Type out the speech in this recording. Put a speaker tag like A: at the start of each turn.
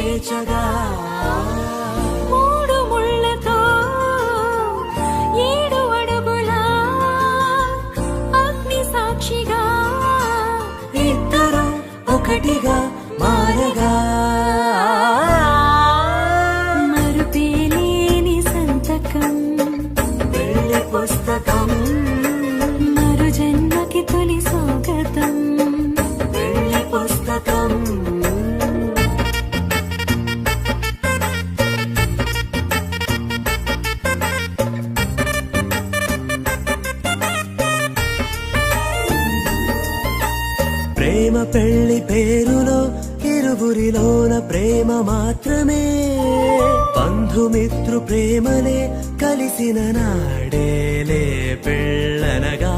A: చేర్చగా
B: మూడు ముళ్ళతో 7 అడుగుల అగ్ని సాక్షిగా
A: ఇద్దరు ఒకటిగా మారగా
B: మరుపేలేని సంతకం
A: పెళ్లి పుస్తకం
B: మరు జన్మకి తొలి స్వాగతం
A: పెళ్లి పుస్తకం ప్రేమ పెళ్లి పేరులో ఇరువురిలోన ప్రేమ మాత్రమే బంధుమిత్రు ప్రేమలే కలిసిన నాడేలే పెళ్ళనగా